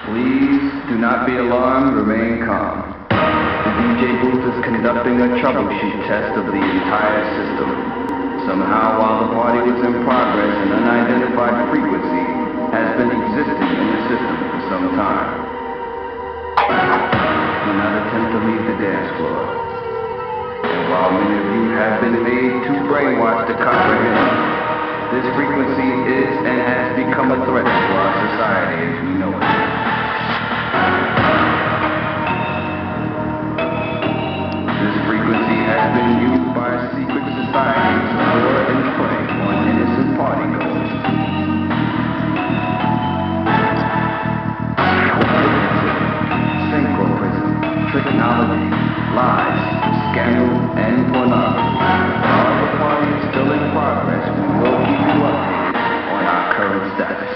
Please do not be alarmed, remain calm. The DJ booth is conducting a troubleshoot test of the entire system. Somehow, while the party was in progress, an unidentified frequency has been existing in the system for some time. Do not attempt to leave the dance floor. And while many of you have been made too brainwashed to comprehend, this frequency is and has become a threat to our society as we know it. This frequency has been used by secret societies to lure and prey on innocent partygoers. Synchroprism, trigonometry, lies, scandal, and pornography. While the party is still in progress, we will keep you updated on our current status.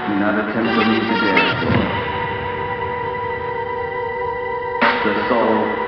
Do not attempt to leave the dance floor. The soul